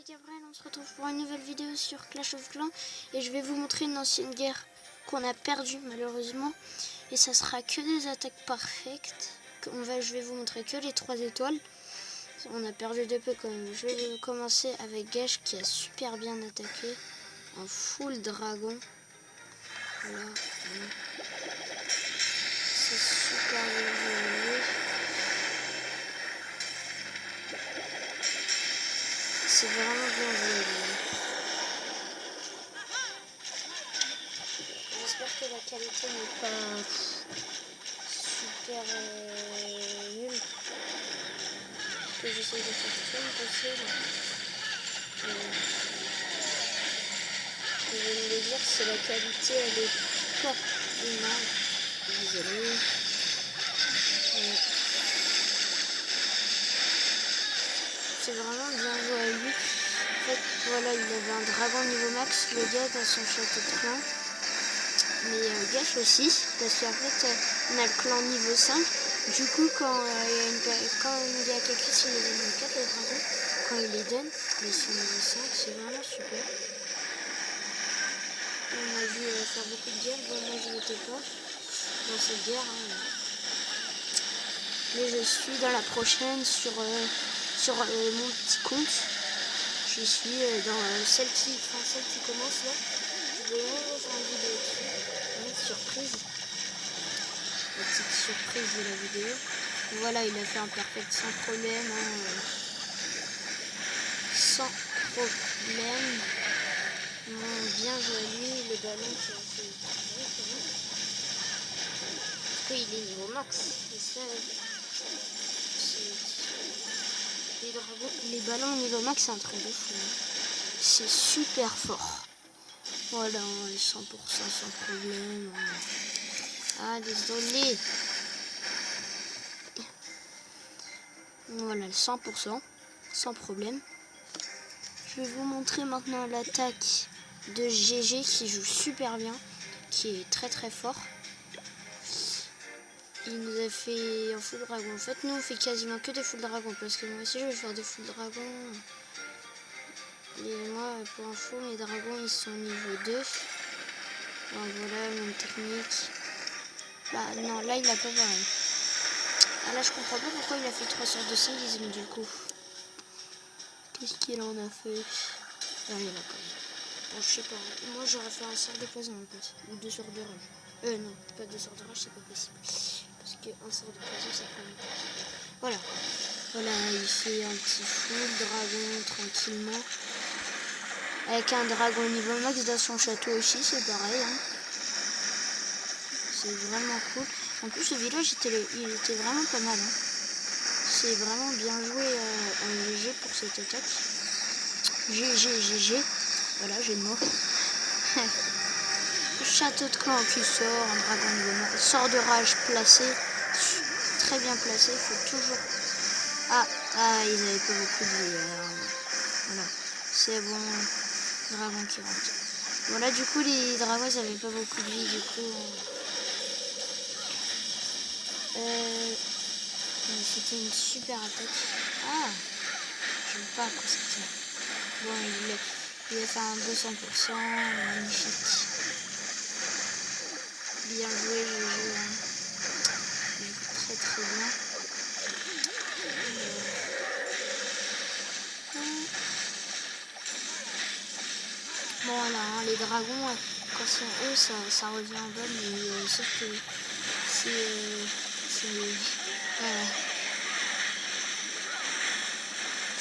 Gabriel, on se retrouve pour une nouvelle vidéo sur Clash of Clans et je vais vous montrer une ancienne guerre qu'on a perdue malheureusement et ça sera que des attaques parfaites. Je vais vous montrer que les 3 étoiles. On a perdu de peu quand même. Je vais commencer avec Gash qui a super bien attaqué en full dragon. Voilà. C'est super bien joué. C'est vraiment bien joué. J'espère que la qualité n'est pas super nulle. Parce que j'essaie de faire tout le possible. Je vais me le dire si la qualité elle est top ou non. Désolé. C'est vraiment bien joué à lui. En fait, voilà, il avait un dragon niveau max, le gars dans son château de clan. Mais Gash aussi, parce qu'en fait, on a le clan niveau 5. Du coup, quand il y a quelqu'un qui les donne 4 les dragons, quand il les donne, mais ils sont niveau 5, c'est vraiment super. On a dû faire beaucoup de guerres. Bon, moi je n'étais pas dans cette guerre. Mais je suis dans la prochaine sur mon petit compte. Je suis dans celle qui commence là. Je vais faire une vidéo dessus. Une surprise. La petite surprise de la vidéo. Voilà, il a fait un perfect sans problème. Sans problème. Bien joué à lui. Le ballon qui a fait parce qu'il est niveau max. Et ça, les ballons niveau max, c'est un truc de fou. C'est super fort. Voilà, les 100% sans problème. Ah, désolé. Voilà, le 100% sans problème. Je vais vous montrer maintenant l'attaque de GG qui joue super bien, qui est très très fort. Il nous a fait en full dragon. En fait, nous on fait quasiment que des full dragon parce que moi aussi je vais faire des full dragon. Et moi, pour info, mes dragons ils sont niveau 2. Donc voilà, même technique. Bah non, là il a pas pareil. Ah là je comprends pas pourquoi il a fait 3 sortes de symbolisme du coup. Qu'est-ce qu'il en a fait? Ah il y en a pas. Bon, je sais pas. Moi j'aurais fait un sort de poison en plus. Ou 2 sorts de rage. Non, pas 2 sorts de rage, c'est pas possible. Parce qu'un sort de poison ça prend longtemps. Voilà. Voilà, il fait un petit full dragon tranquillement. Avec un dragon niveau max dans son château aussi, c'est pareil. Hein. C'est vraiment cool. En plus, ce village, il était vraiment pas mal. Hein. C'est vraiment bien joué en GG pour cette attaque. GG. Voilà, j'ai le mot. Château de clan qui sort, un dragon niveau max. Sort de rage placé. Très bien placé. Il faut toujours... Ah, ils avaient pas beaucoup de vie. Voilà. C'est bon. Dragon qui rentre. Voilà, du coup, les dragons, ils avaient pas beaucoup de vie. Du coup... c'était une super attaque. Ah, je ne sais pas à quoi ça tient. Bon, il a fait un 200%, magnifique. Bien joué, j'ai joué très très bien. Bon, voilà, hein, les dragons, quand c'est en haut, ça revient en bas, mais sauf que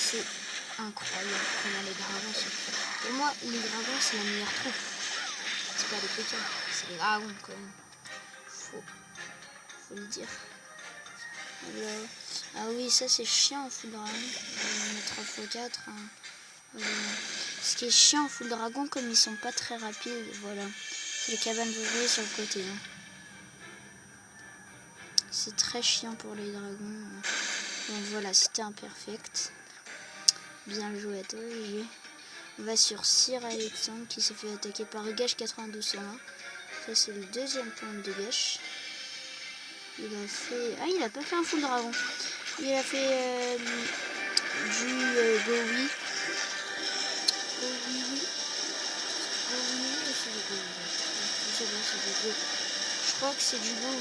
c'est incroyable comment les dragons sont. Pour moi, les dragons, c'est la meilleure troupe. C'est pas les pétins, c'est les dragons quand même. Faut le dire. Alors, ah oui, ça c'est chiant en full dragon. 3x4. Hein. Ce qui est chiant en full dragon, comme ils sont pas très rapides, voilà. C'est les cabanes d'ouvriers sur le côté. Hein. C'est très chiant pour les dragons. Donc voilà, c'était imperfect. Bien joué à toi, GG. On va sur Sir Alexandre qui s'est fait attaquer par Gash 9201. Ça c'est le deuxième point de Gash. Il a fait... Ah, il a pas fait un full dragon. Il a fait du Bowie. crois que c'est du loup.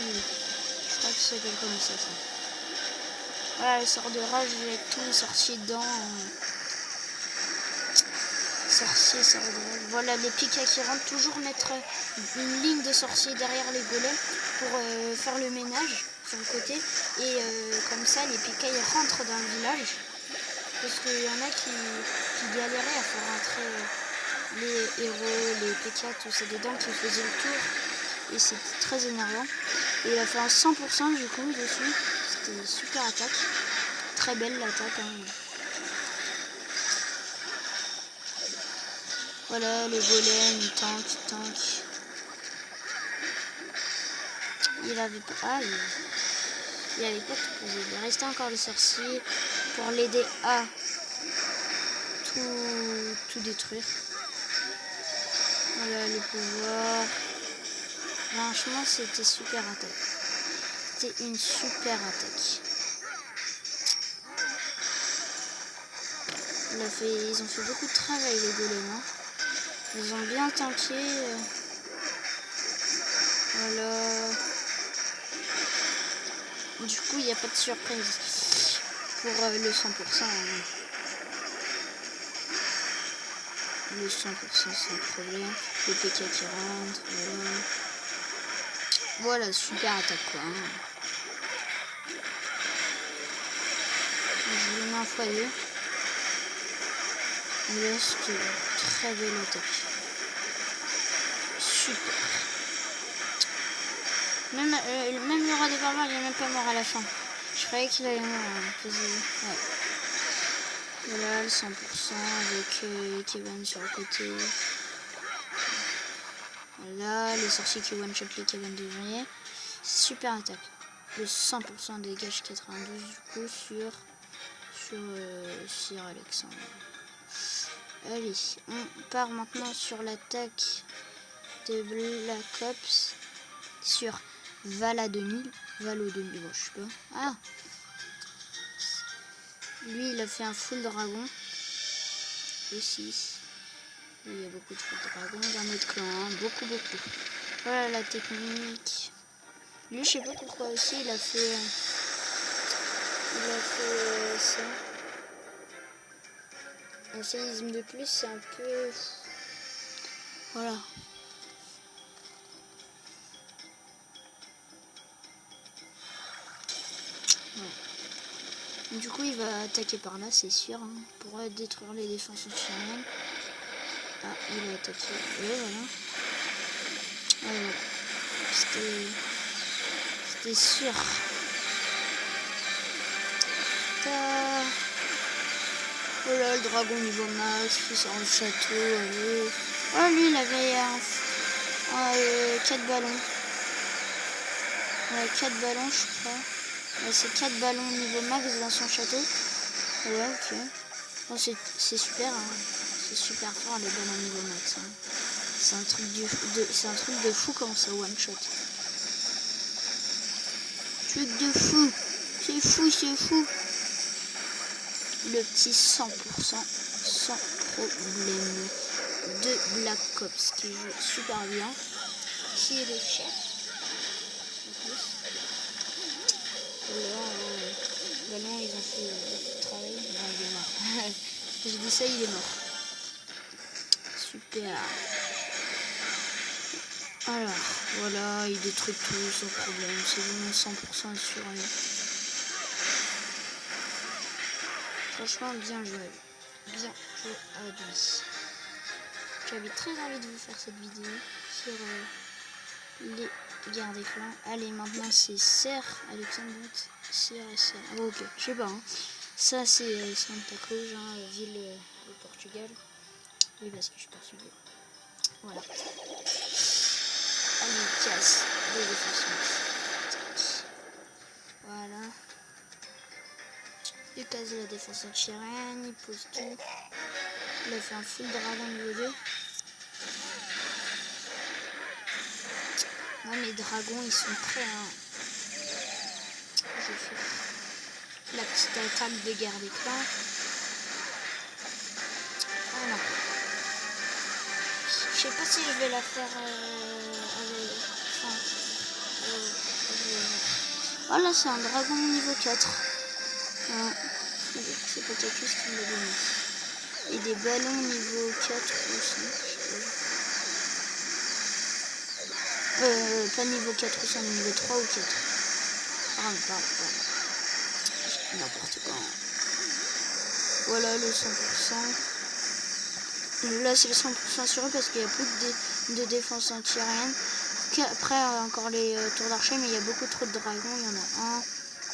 Je crois que ça s'appelle comme ça. Voilà, le sort de rage avec tous les sorciers dedans. Sorciers, sort de rage. Voilà, les piquets qui rentrent. Toujours mettre une ligne de sorciers derrière les golems pour faire le ménage sur le côté. Et comme ça, les piquets rentrent dans le village. Parce qu'il y en a qui galéraient à faire rentrer les héros, les PK, tout ça dedans, qui faisaient le tour. Et c'était très énervant. Et il a fait un 100% du coup dessus. C'était super attaque. Très belle l'attaque. Hein. Voilà, les golems, ils tankent. Il avait pas... Ah, il avait pas tout posé. Il restait encore les sorciers pour l'aider à tout détruire. Voilà le pouvoir. Franchement, c'était super attaque. C'était une super attaque. Ils ont fait beaucoup de travail les golems. Hein. Ils ont bien tanké. Voilà. Du coup, il n'y a pas de surprise pour le 100%. Hein. Le 100% sans problème. Le PK qui rentre. Voilà. Voilà, super attaque quoi. Hein. Je le mets en foyer. Et là, c'était une très belle attaque. Super. Même le roi des barbares, il n'est même pas mort à la fin. Je croyais qu'il allait mourir. Ouais. Voilà, le 100% avec Kevin sur le côté. Voilà, les sorciers qui one-shot les Kevin de janvier. Super attaque. Le 100% dégage 92 du coup sur Sir Alexandre. Allez, on part maintenant sur l'attaque de Black Ops sur Vala 2000. Valo 2000, bon, je sais pas. Ah! Lui, il a fait un full dragon. Le 6. Il y a beaucoup de full dragon dans notre clan. Hein. Beaucoup. Voilà la technique. Lui, je sais pas pourquoi aussi, il a fait ça. Un séisme de plus, c'est un peu... Voilà. Du coup, il va attaquer par là, c'est sûr, hein, pour détruire les défenses anti-aériennes. Ah, il a attaqué. Et voilà. Voilà. C'était sûr. Voilà, le dragon niveau max, qui sort le château. Allez. Oh, lui, il avait 4 ballons. Ouais, 4 ballons, je crois. Ouais, c'est 4 ballons niveau max dans son château. Ouais, ok. Bon, c'est super, hein. C'est super fort les ballons niveau max. Hein. C'est un truc de fou comment ça one shot. Truc de fou. C'est fou. Le petit 100% sans problème de Black Ops qui joue super bien. Qui est le chef. Ballon, ils ont fait beaucoup de travail. Non, il est mort. Je dis ça, il est mort. Super. Alors, voilà, il détruit tout sans problème. C'est vraiment 100% sur lui. Franchement, bien joué. Bien joué à lui. J'avais très envie de vous faire cette vidéo sur les guerres des clans. Allez, maintenant c'est Sir Alexandre. Sir. Oh, ok, je sais pas. Hein. Ça, c'est Santa Cruz, hein, ville au Portugal. Oui, parce que je suis portugais. Voilà. Allez, casse les défenses. Voilà. Il casse la défense anti-aérienne, il pose tout. Il a fait un full dragon niveau 2. Moi, mes dragons, ils sont prêts. Hein. J'ai fait la petite attaque de guerre des clans. Voilà. Je sais pas si je vais la faire Voilà, c'est un dragon niveau 4. C'est Patacus qui me l'a donné. Et des ballons niveau 4 ou 5. Pas niveau 4 ou 5, niveau 3 ou 4. Pardon. N'importe quoi. Voilà le 100%. Là c'est le 100% sur eux parce qu'il n'y a plus de défense anti-aérienne. Après encore les tours d'archer, mais il y a beaucoup trop de dragons. Il y en a 1,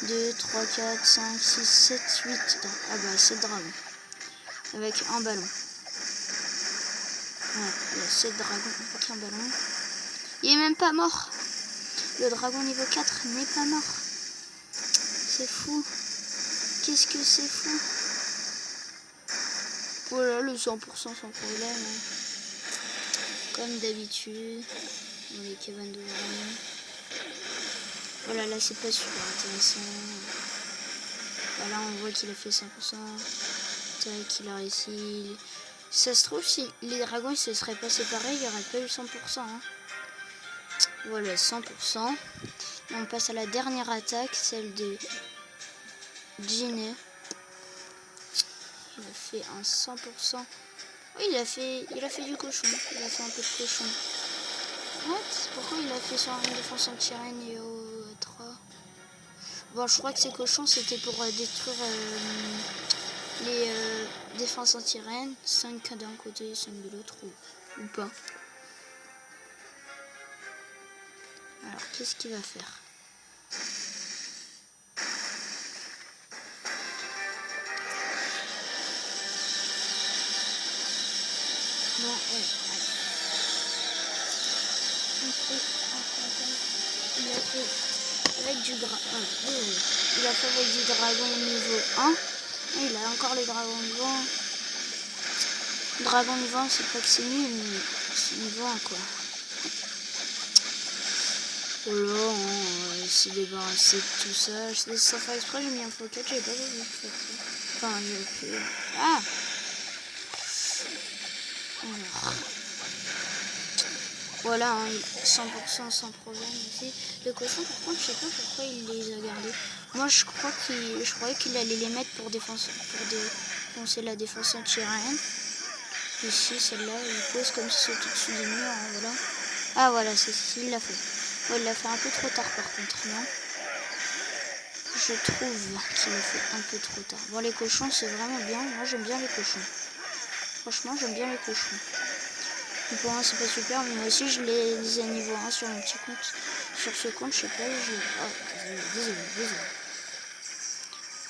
2, 3, 4, 5, 6, 7, 8. Ah bah 7 dragons. Avec un ballon. Ouais, il y a 7 dragons avec un ballon. Il est même pas mort. Le dragon niveau 4 n'est pas mort. C'est fou. Qu'est-ce que c'est fou. Voilà le 100% sans problème. Hein. Comme d'habitude. Dans les cabanes de dragon. Voilà, là c'est pas super intéressant. Voilà, on voit qu'il a fait 100%. Tac, il a réussi. Ça se trouve, si les dragons ils se seraient pas séparés, il n'y aurait pas eu 100%. Hein. Voilà, 100%. Et on passe à la dernière attaque, celle de Ginny. Il a fait un 100%. Oui, il a fait du cochon. Il a fait un peu de cochon. What? Pourquoi il a fait son défense anti-reine et au 3? Bon, je crois que ces cochons, c'était pour détruire les défenses anti-reine. 5 d'un côté, 5 de l'autre, ou pas. Alors, qu'est-ce qu'il va faire? Bon, il a fait avec du dragon. Il a fait avec du dragon niveau 1. Et il a encore les dragons niveau 1. Dragon niveau 1, c'est pas que c'est nul, mais c'est niveau 1 quoi. Voilà, il s'est débarrassé de tout ça. Sans faire exprès, j'ai mis un pocket, j'avais pas besoin de faire ça. Enfin, j'ai fait. Ah! Alors. Voilà, hein, 100% sans problème aussi. Le cochon, par contre, je sais pas pourquoi il les a gardés. Moi, je croyais qu'il allait les mettre pour défoncer la défense anti-aérienne. Ici, celle-là, il pose comme si c'était au-dessus des murs. Hein, voilà. Ah, voilà, c'est ce qu'il l'a fait. Ouais, il l'a fait un peu trop tard, par contre, non? Je trouve qu'il l'a fait un peu trop tard. Bon, les cochons, c'est vraiment bien. Moi, j'aime bien les cochons. Franchement, j'aime bien les cochons. Pour moi, c'est pas super, mais moi aussi, je les ai niveau 1 sur mon petit compte. Sur ce compte, je sais pas, oh, désolé.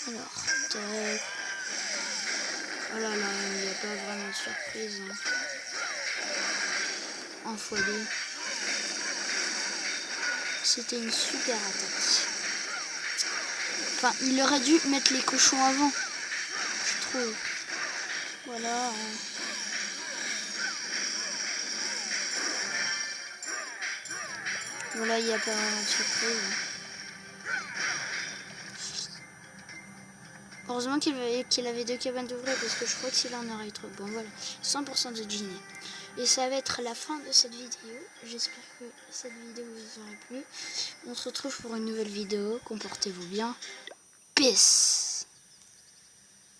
Alors, tac. Oh là là, il n'y a pas vraiment de surprise. Hein. En x2. C'était une super attaque. Enfin, il aurait dû mettre les cochons avant. Je trouve. Voilà. Voilà, il n'y a pas de surprise. Heureusement qu'il avait 2 cabanes d'ouvriers parce que je crois que s'il en aurait trop. Bon voilà, 100% de Ginny. Et ça va être la fin de cette vidéo. J'espère que cette vidéo vous aura plu. On se retrouve pour une nouvelle vidéo. Comportez-vous bien. Peace.